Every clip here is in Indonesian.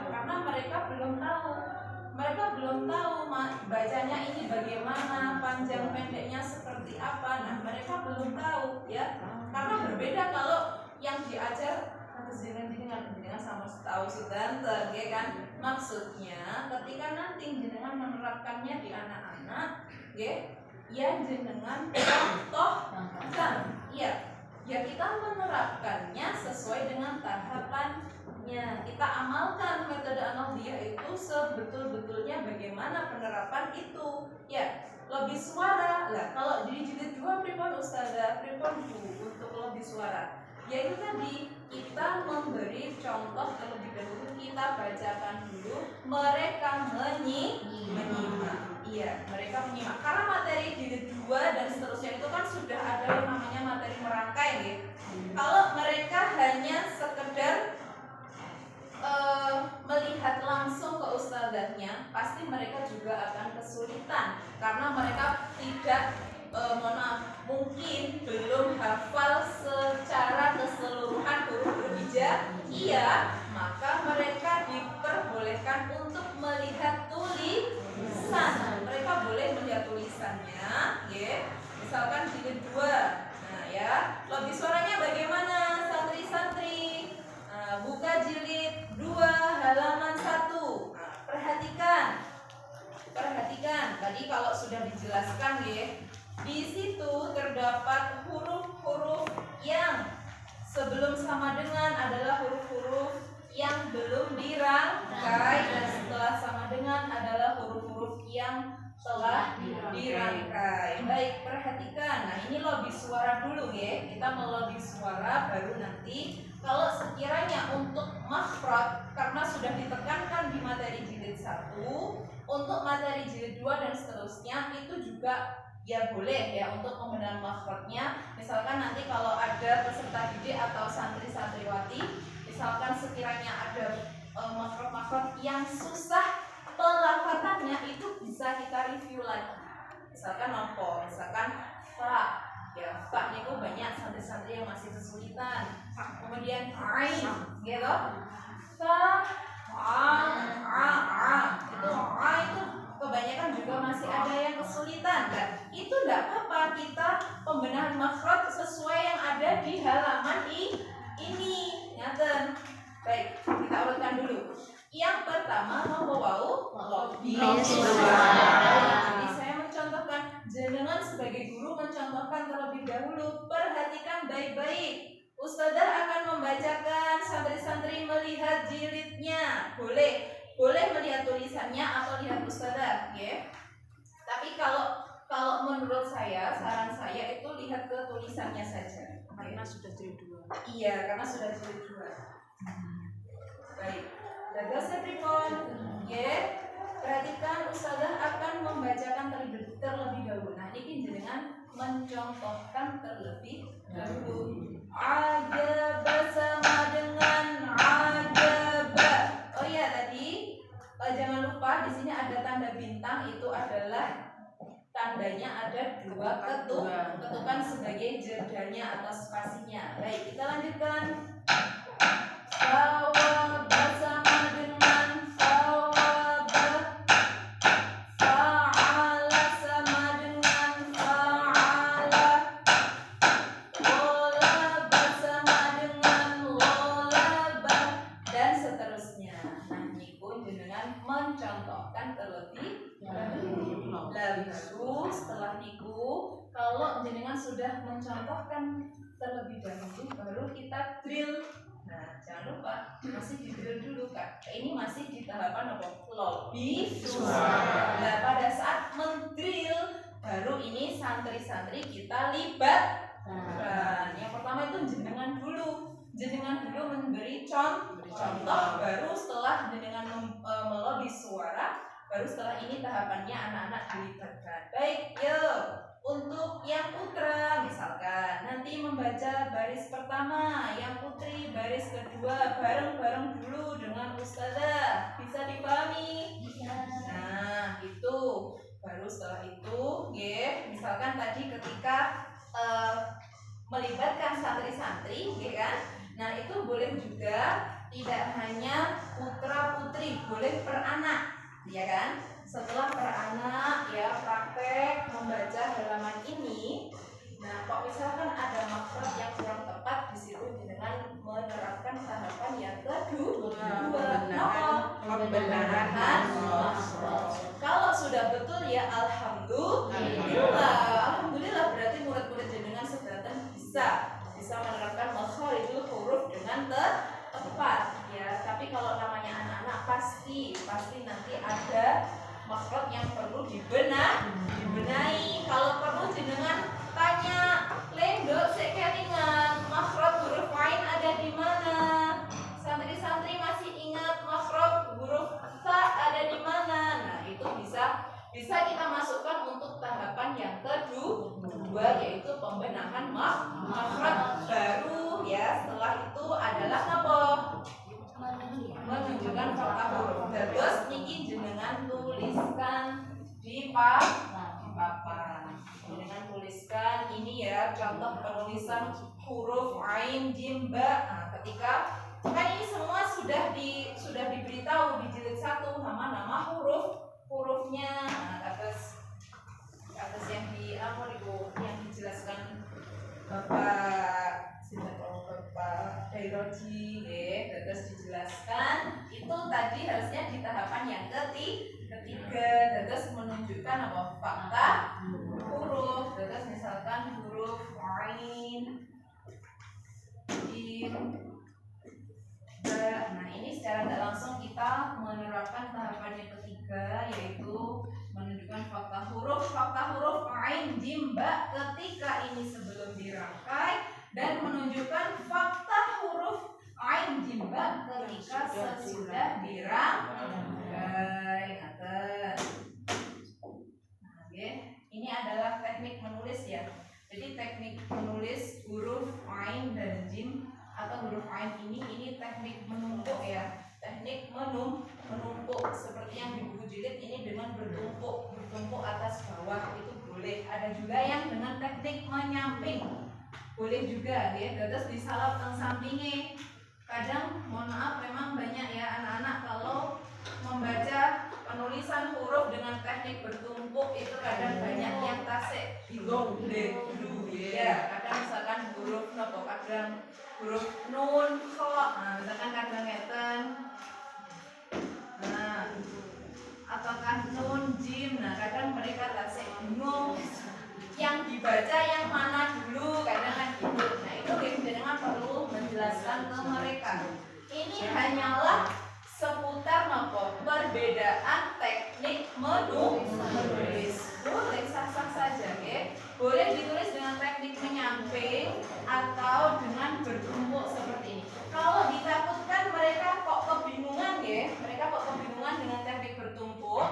Karena mereka belum tahu. Mereka belum tahu bacanya ini bagaimana, panjang pendeknya seperti apa. Nah, mereka belum tahu ya. Karena berbeda kalau yang diajar jenengan sama tahu sudanten, ya kan? Maksudnya ketika nanti jenengan menerapkannya di anak-anak, ya jenengan contohkan, ya kita menerapkannya sesuai dengan tahapannya. Kita amalkan metode analdia itu sebetul-betulnya bagaimana penerapan itu. Ya, lebih suara. Lah, kalau di jilid 2 pripun Ustazah, pripun Bu untuk lebih suara? Yaitu tadi kita memberi contoh terlebih dahulu, kita bacakan dulu, mereka menyimak. Iya, mereka menyimak. Karena materi jilid 2 dan seterusnya itu kan sudah ada yang namanya materi merangkai, ya. Kalau mereka hanya sekedar melihat langsung ke ustazahnya, pasti mereka juga akan kesulitan karena mereka tidak mungkin belum hafal secara keseluruhan huruf-huruf hijaiyah, maka mereka diperbolehkan untuk melihat tulisan. Mereka boleh melihat tulisannya, ya. Misalkan jilid 2. Nah, ya, lebih suaranya bagaimana santri-santri? Buka jilid 2 halaman 1. Nah, perhatikan. Tadi kalau sudah dijelaskan, ya. Di situ terdapat huruf-huruf yang sebelum sama dengan adalah huruf-huruf yang belum dirangkai, dan setelah sama dengan adalah huruf-huruf yang telah dirangkai. Baik, perhatikan. Nah, ini lebih suara dulu, ya. Kita melebih suara, baru nanti kalau sekiranya untuk makhraj, karena sudah ditekankan di materi jilid 1, untuk materi jilid 2 dan seterusnya itu juga ya boleh ya untuk pembenahan makhrajnya. Misalkan nanti kalau ada peserta didik atau santri-santriwati, misalkan sekiranya ada makhraj yang susah pelafatannya, itu bisa kita review lagi. Misalkan apa? Misalkan fa. Ya, fa itu banyak santri-santri yang masih kesulitan. Kemudian ain, gitu. Fa, itu kebanyakan juga masih ada yang kesulitan. Dan itu tidak apa-apa, kita pembenahan makhraj sesuai yang ada di halaman ini. Ngaten. Baik, kita urutkan dulu. Yang pertama lebih suara. Jadi saya mencontohkan, jenengan sebagai guru mencontohkan terlebih dahulu. Perhatikan baik-baik. Ustazah akan membacakan, santri-santri melihat jilidnya. Boleh melihat tulisannya atau lihat ustazah, ya. Tapi kalau menurut saya, saran saya itu lihat ke tulisannya saja. Karena sudah jilid 2. Iya, karena sudah jilid 2. Baik. Jaga setrikon, ya. Perhatikan, ustazah akan membacakan terlebih dahulu. Nah, ini jenengan mencontohkan terlebih dahulu. Ajaba sama dengan ajaba. Oh iya, tadi jangan lupa di sini ada tanda bintang, itu adalah tandanya ada 2 ketukan sebagai jedanya atau spasinya. Baik, kita lanjutkan. Sawab sama dengan sawab. Fa'ala sama dengan fa'ala. Lolaba sama dengan lolaba, dan seterusnya. Nah, niku jenengan mencontohkan terlebih dahulu. Lalu setelah niku, kalau jenengan sudah mencontohkan terlebih dahulu, baru kita drill. Nah, jangan lupa masih di drill dulu, Kak. Ini masih di tahapan apa? Lebih suara. Nah, pada saat mendrill, baru ini santri-santri kita libatkan. Yang pertama itu jenengan dulu memberi contoh, baru setelah jenengan melebih suara, baru setelah ini tahapannya anak-anak dilibatkan. Baik, yuk. Untuk yang putra, misalkan nanti membaca baris pertama, yang putri baris kedua, bareng-bareng dulu dengan ustazah. Bisa dipahami? Nah, itu. Baru setelah itu, ya, misalkan tadi ketika melibatkan santri-santri, ya kan? Nah, itu boleh juga tidak hanya putra putri, boleh per anak, ya kan? Setelah per anak ya praktek membaca halaman ini. Nah, kok misalkan ada makhraj yang kurang tepat di situ dengan menerapkan tahapan yang kedua, pembenahan makhraj. Kalau sudah betul ya alhamdulillah berarti murid-murid jenengan sedanten bisa menerapkan makharijul huruf dengan tepat ya. Tapi kalau namanya anak-anak pasti nanti ada makhraj yang perlu dibenahi. Kalau perlu jenengan tanya, Lendo sekelingan makhraj huruf ain ada di mana? Santri-santri masih ingat makhraj huruf ta ada di mana? Nah, itu bisa kita masukkan untuk tahapan yang kedua, yaitu pembenahan makhraj baru ya. Setelah itu adalah apa? Menunjukkan fakta huruf. Terus niki jenengan tuliskan di papan. Jenengan tuliskan ini ya contoh penulisan huruf ain jim ba. Nah, ketika kan ini semua sudah diberitahu di jilid 1 nama-nama hurufnya. Nah, atas yang dijelaskan Bapak Dairoji terus dijelaskan itu tadi harusnya di tahapan yang ketiga terus menunjukkan apa fakta huruf. Terus misalkan huruf ain jim ba. Nah, ini secara tidak langsung kita menerapkan tahapan yang ketiga, yaitu menunjukkan fakta huruf ain jim ba ketika ini sebelum dirangkai, dan menunjukkan fakta huruf ain jim ba ketika sesudah dirangkai. Nah, ini adalah teknik menulis ya. Jadi teknik menulis huruf ain dan jim atau huruf ain ini teknik menumpuk ya. Teknik menumpuk seperti yang di buku jilid ini dengan bertumpuk atas bawah itu boleh. Ada juga yang dengan teknik menyamping, boleh juga ya. Terus disalap teng sampingnya. Kadang mohon maaf memang banyak ya anak-anak kalau membaca penulisan huruf dengan teknik bertumpuk itu kadang banyak yang tasik bingung dulu ya. Kadang misalkan huruf nopo, kadang huruf nun kok, nah misalkan kadang ngeten. Nah, apakah nun jim? Nah, kadang mereka tasik bingung yang dibaca yang mana dulu, kadang kan gitu. Nah, itu dengan perlu menjelaskan ke mereka. Ini hanyalah seputar nopo perbedaan teknik menulis. Boleh sah-sah saja ya. Boleh ditulis dengan teknik menyamping atau dengan bertumpuk seperti ini. Kalau ditakutkan mereka kok kebingungan ya, dengan teknik bertumpuk,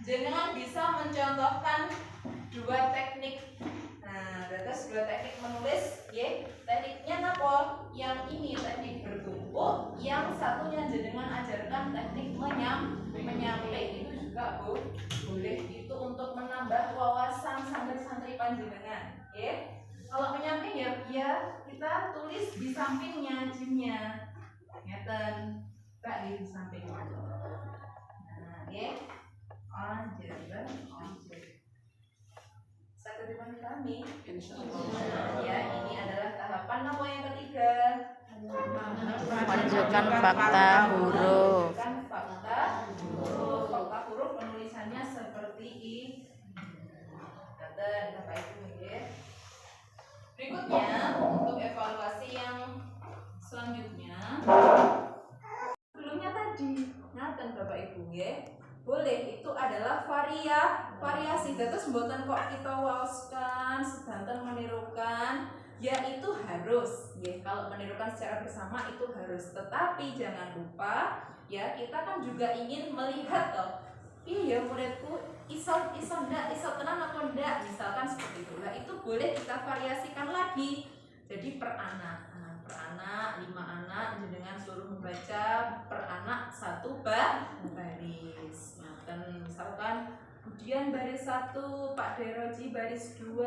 jangan bisa mencontohkan dua teknik. Nah, terus dua teknik menulis ya. Tekniknya apa? Yang ini teknik bertumpuk, yang satunya jenengan ajarkan teknik menyamping. Itu juga boleh, itu untuk menambah wawasan santri-santri panjenengan ya. Kalau menyamping ya kita tulis di sampingnya jimnya ngeten Kak, di sampingnya. Nah ya anjir satu depan kami ya. Ini adalah tahapan apa yang ketiga, menunjukkan fakta huruf. Fakta huruf penulisannya seperti ini. Bapak Ibu ya. Berikutnya untuk evaluasi yang selanjutnya, sebelumnya tadi ngaten Bapak Ibu ya. Boleh, itu adalah variasi. Terus mboten kok kita waoskan sedanten menirukan, ya itu harus ya. Kalau menirukan secara bersama itu harus, tetapi jangan lupa ya, kita kan juga ingin melihat toh. Iya muridku iso tenang atau enggak, misalkan seperti itu. Nah, itu boleh kita variasikan lagi. Jadi per anak 5 anak dengan suruh membaca per anak 1 baris. Nah, dan misalkan kemudian baris 1 Pak Deroji, baris 2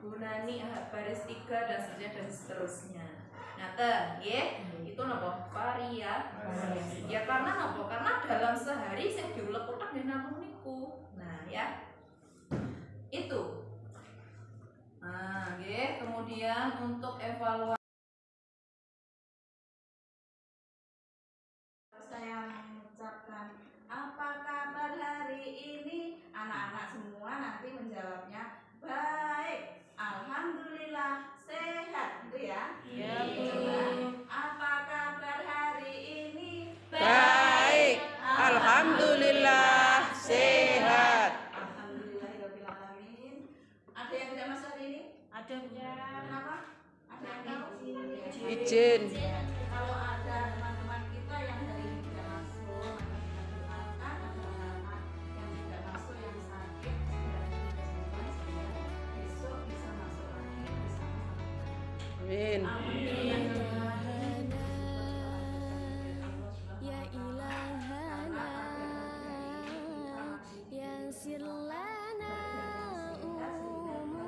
Bu Nani baris 3 dan seterusnya. Nah, nggih. Itu napa? Variasi. Ya karena napa? Karena dalam sehari sing diulek-ulek nggih namung niku. Nah, ya. Itu. Nah, nggih, kemudian untuk evaluasi saya mengucapkan apa kabar hari ini, anak-anak semua nanti menjawabnya baik, alhamdulillah sehat, gitu ya. Iya, Bu. Coba, apa kabar hari ini? Baik, alhamdulillah sehat. Alhamdulillahirobbilalamin. Ada yang tidak masuk hari ini? Ada, Bu. Kenapa? Ada yang tahu? Izin. Kalau ada teman-teman kita yang hari ini tidak masuk, maka kita doakan anak-anak yang tidak masuk, yang sakit, segera disembuhkan sehingga besok bisa masuk lagi bersama. Amin. Ya ilahana yassir lana umurana.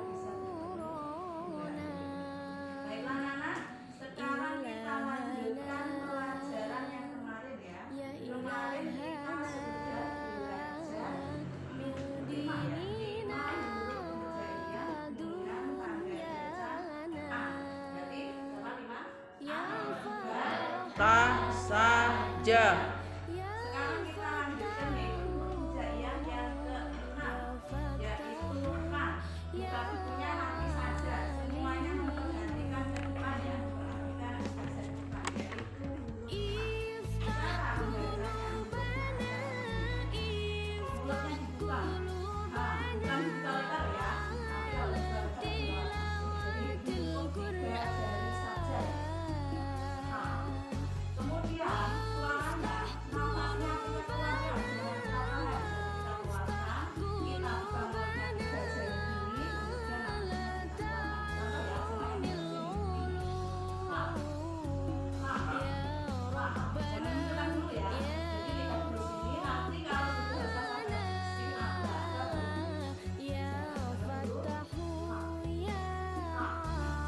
Baiklah anak, sekarang kita lanjutkan pelajaran yang kemarin ya. Kemarin kita sudah belajar lima ya, lima huruf hijaiyah dengan tanda baca A. Berarti berapa lima? A, B, Ta saja. sekarang kita lanjutkan nih huruf hijaiyah yang ke-6, yaitu F. Buka bukunya nanti saja, semuanya memperhatikan ke depan ya, perhatikan saja ke depan, yaitu huruf F. Cara membacanya, mulutnya dibuka. Bukan buka lebar ya, tapi kalau lebar jadi untuk 3 jari saja. Kemudian suaranya, nafasnya kita keluarkan dengan cara kita keluarkan, kita bangunkan 3 jari ini, kemudian nafasnya kita keluarkan. Jangan hilang dulu ya. Jadi lihat dulu sini, nanti kalau sudah sampai sini ada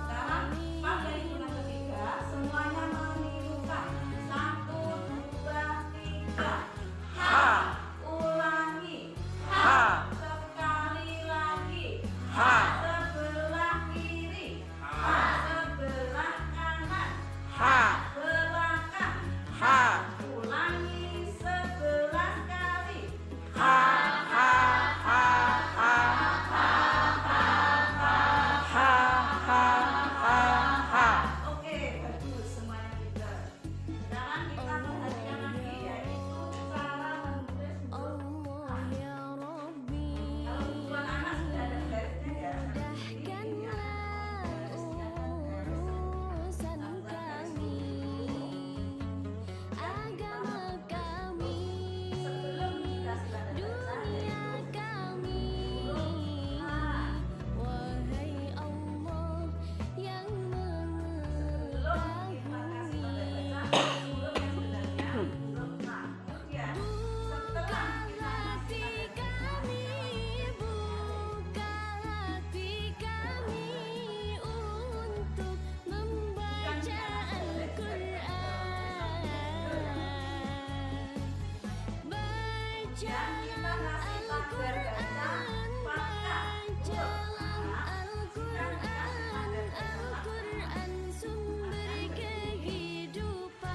sekarang pakai hitungan ketiga, semuanya menirukan 1, 2, 3. Ha. Ulangi. Ha. Sekali lagi. Ha. Sebelah kiri. Sebelah kanan. Ha. Belakang. Ha. Ulangi 11 kali. Ha. Ha. Ha. Ha. Ha. Ha. Ha. Ha. Oke, bagus semuanya kita. Sekarang kita perhatikan lagi yaitu cara menulis huruf A. Allah ya Rabbi, Kalau bukuan anak sudah ada garisnya ya. Ini ya. Garisnya kan garis. urusan Nah, buat garis kami, yang agama kami, sebelum dikasih tanda baca dunia yaitu kami. huruf A. Wahai Allah yang Sebelum kita kasih tanda baca huruf yang sebenarnya huruf A. Kemudian setelah kita hati kasih tanda kami, buka hati kami untuk membaca Al-Quran. Bacalah Al-Quran, bacalah Al-Quran, Al-Quran sumber kehidupan.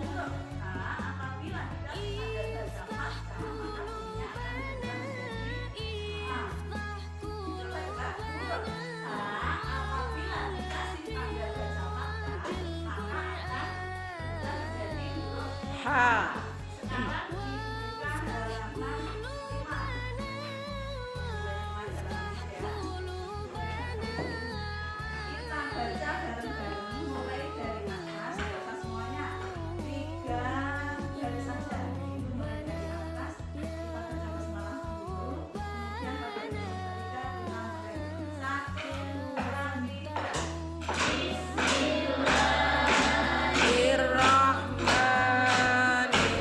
huruf A apabila dikasih tanda baca maka bunyinya akan menjadi A. Iftah Itu lewat huruf A apabila dikasih tanda baca maka akan menjadi huruf Ha. sekarang dibuka halaman 5. Kita baca bareng-bareng mulai dari atas ke atas semuanya. 3 garis saja. Mulai dari atas kita baca bersama dulu. Kemudian pakai huruf ketiga dilanjut. 1, 2, 3. Bismillahirrahmanirrahim.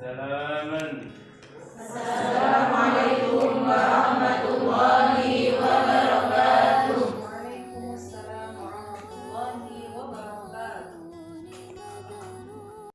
Salaman.